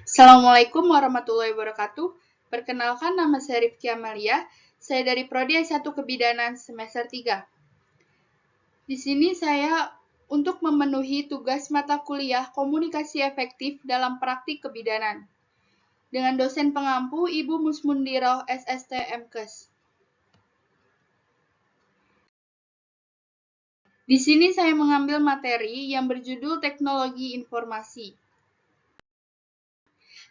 Assalamualaikum warahmatullahi wabarakatuh. Perkenalkan, nama saya Rifki Amalia. Saya dari Prodi S1 Kebidanan semester 3. Di sini saya untuk memenuhi tugas mata kuliah Komunikasi Efektif dalam Praktik Kebidanan dengan dosen pengampu Ibu Musmundiroh SST MKes. Di sini saya mengambil materi yang berjudul Teknologi Informasi.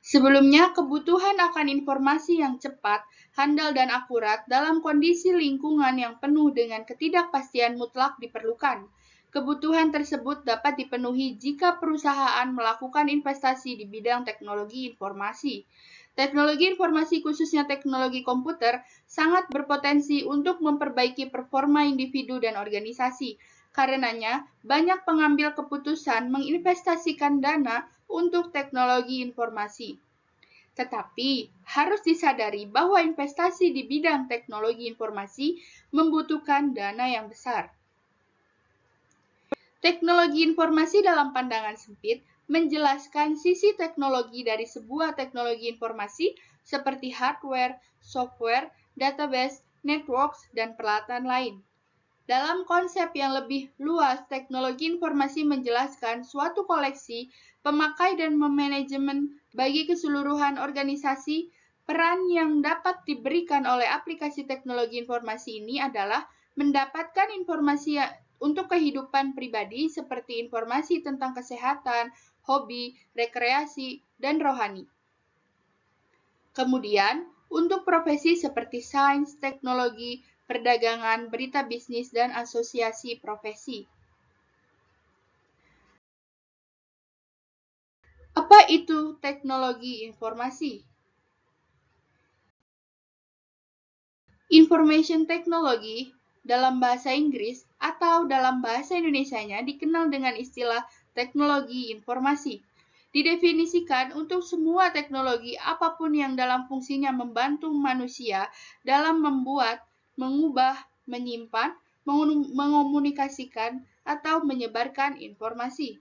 Sebelumnya, kebutuhan akan informasi yang cepat, handal, dan akurat dalam kondisi lingkungan yang penuh dengan ketidakpastian mutlak diperlukan. Kebutuhan tersebut dapat dipenuhi jika perusahaan melakukan investasi di bidang teknologi informasi. Teknologi informasi, khususnya teknologi komputer, sangat berpotensi untuk memperbaiki performa individu dan organisasi. Karenanya, banyak pengambil keputusan menginvestasikan dana untuk teknologi informasi. Tetapi, harus disadari bahwa investasi di bidang teknologi informasi membutuhkan dana yang besar. Teknologi informasi dalam pandangan sempit menjelaskan sisi teknologi dari sebuah teknologi informasi seperti hardware, software, database, networks, dan peralatan lain. Dalam konsep yang lebih luas, teknologi informasi menjelaskan suatu koleksi, pemakai, dan manajemen bagi keseluruhan organisasi. Peran yang dapat diberikan oleh aplikasi teknologi informasi ini adalah mendapatkan informasi untuk kehidupan pribadi seperti informasi tentang kesehatan, hobi, rekreasi, dan rohani. Kemudian, untuk profesi seperti sains, teknologi, perdagangan, berita bisnis, dan asosiasi profesi. Apa itu teknologi informasi? Information technology dalam bahasa Inggris atau dalam bahasa Indonesianya dikenal dengan istilah teknologi informasi. Didefinisikan untuk semua teknologi apapun yang dalam fungsinya membantu manusia dalam membuat, mengubah, menyimpan, mengomunikasikan, atau menyebarkan informasi.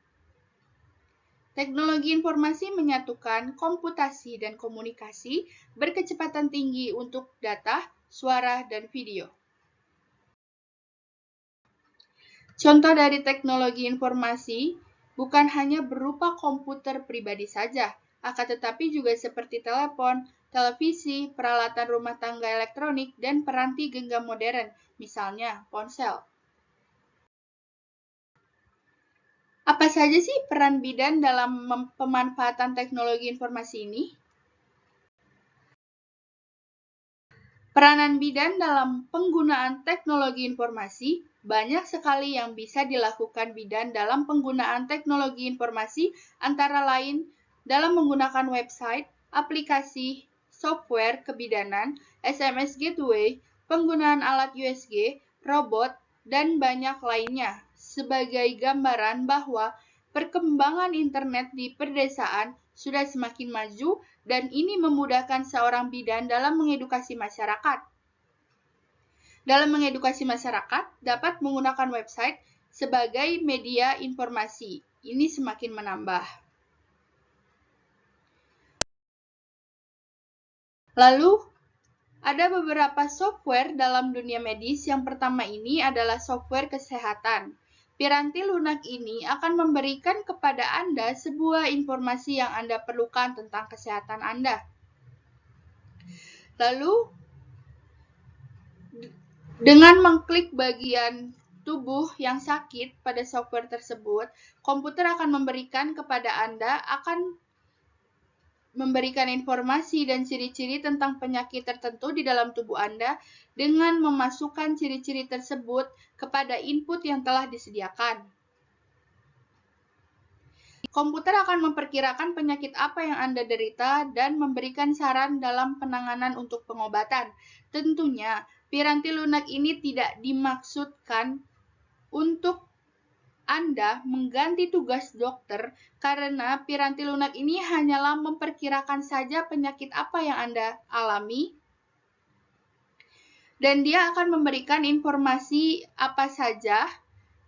Teknologi informasi menyatukan komputasi dan komunikasi berkecepatan tinggi untuk data, suara, dan video. Contoh dari teknologi informasi bukan hanya berupa komputer pribadi saja, akan tetapi juga seperti telepon, televisi, peralatan rumah tangga elektronik, dan peranti genggam modern, misalnya ponsel. Apa saja sih peran bidan dalam pemanfaatan teknologi informasi ini? Peranan bidan dalam penggunaan teknologi informasi banyak sekali yang bisa dilakukan bidan dalam penggunaan teknologi informasi, antara lain dalam menggunakan website, aplikasi, software kebidanan, SMS gateway, penggunaan alat USG, robot, dan banyak lainnya. Sebagai gambaran bahwa perkembangan internet di pedesaan sudah semakin maju dan ini memudahkan seorang bidan dalam mengedukasi masyarakat. Dalam mengedukasi masyarakat, dapat menggunakan website sebagai media informasi. Ini semakin menambah. Lalu, ada beberapa software dalam dunia medis. Yang pertama ini adalah software kesehatan. Piranti lunak ini akan memberikan kepada Anda sebuah informasi yang Anda perlukan tentang kesehatan Anda. Lalu, dengan mengklik bagian tubuh yang sakit pada software tersebut, komputer akan memberikan kepada Anda memberikan informasi dan ciri-ciri tentang penyakit tertentu di dalam tubuh Anda dengan memasukkan ciri-ciri tersebut kepada input yang telah disediakan. Komputer akan memperkirakan penyakit apa yang Anda derita dan memberikan saran dalam penanganan untuk pengobatan. Tentunya, piranti lunak ini tidak dimaksudkan untuk Anda mengganti tugas dokter, karena piranti lunak ini hanyalah memperkirakan saja penyakit apa yang Anda alami, dan dia akan memberikan informasi apa saja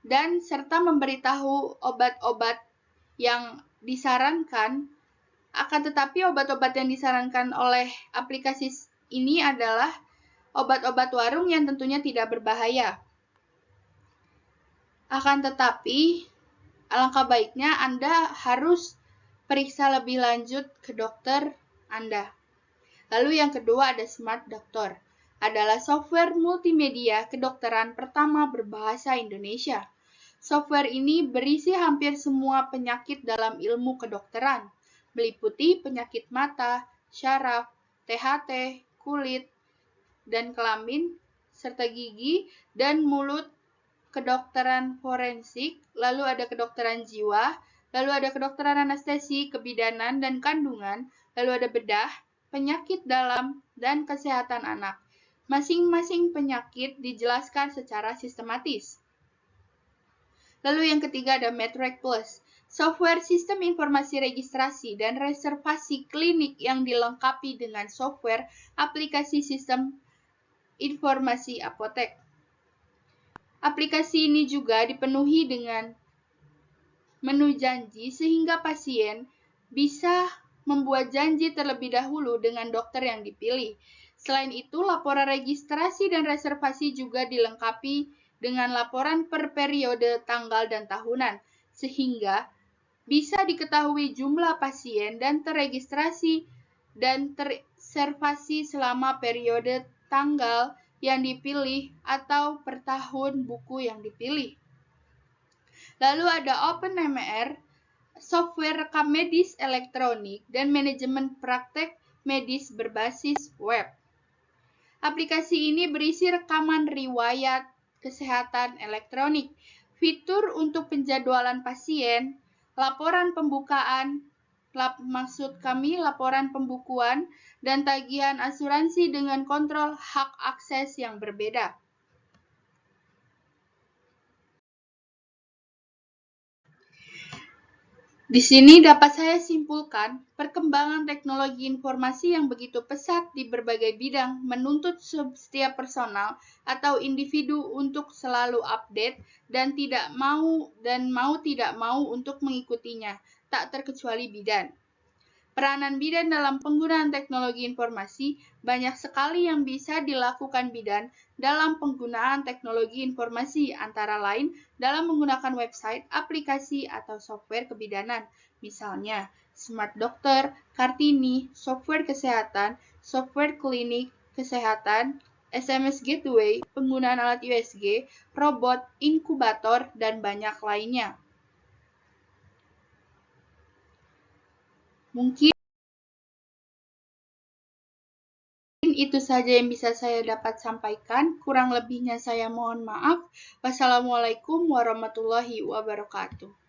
dan serta memberitahu obat-obat yang disarankan Akan tetapi obat-obat yang disarankan oleh aplikasi ini adalah obat-obat warung yang tentunya tidak berbahaya. Akan tetapi, alangkah baiknya Anda harus periksa lebih lanjut ke dokter Anda. Lalu yang kedua ada Smart Doctor, adalah software multimedia kedokteran pertama berbahasa Indonesia. Software ini berisi hampir semua penyakit dalam ilmu kedokteran, meliputi penyakit mata, syaraf, THT, kulit, dan kelamin, serta gigi dan mulut, kedokteran forensik, lalu ada kedokteran jiwa, lalu ada kedokteran anestesi, kebidanan, dan kandungan, lalu ada bedah, penyakit dalam, dan kesehatan anak. Masing-masing penyakit dijelaskan secara sistematis. Lalu yang ketiga ada Medrec Plus, software sistem informasi registrasi dan reservasi klinik yang dilengkapi dengan software aplikasi sistem informasi apotek. Aplikasi ini juga dipenuhi dengan menu janji sehingga pasien bisa membuat janji terlebih dahulu dengan dokter yang dipilih. Selain itu, laporan registrasi dan reservasi juga dilengkapi dengan laporan per periode, tanggal, dan tahunan, sehingga bisa diketahui jumlah pasien dan terregistrasi dan terreservasi selama periode, tanggal yang dipilih atau per tahun buku yang dipilih. Lalu ada OpenMR, software rekam medis elektronik dan manajemen praktek medis berbasis web. Aplikasi ini berisi rekaman riwayat kesehatan elektronik, fitur untuk penjadwalan pasien, laporan pembukuan, laporan pembukuan, dan tagihan asuransi dengan kontrol hak akses yang berbeda. Di sini dapat saya simpulkan, perkembangan teknologi informasi yang begitu pesat di berbagai bidang menuntut setiap personal atau individu untuk selalu update dan mau tidak mau untuk mengikutinya, tak terkecuali bidan. Peranan bidan dalam penggunaan teknologi informasi banyak sekali yang bisa dilakukan bidan dalam penggunaan teknologi informasi, antara lain dalam menggunakan website, aplikasi, atau software kebidanan, misalnya Smart Doctor, Kartini, software kesehatan, software klinik kesehatan, SMS Gateway, penggunaan alat USG, robot, inkubator, dan banyak lainnya. Mungkin itu saja yang bisa saya dapat sampaikan. Kurang lebihnya saya mohon maaf. Wassalamualaikum warahmatullahi wabarakatuh.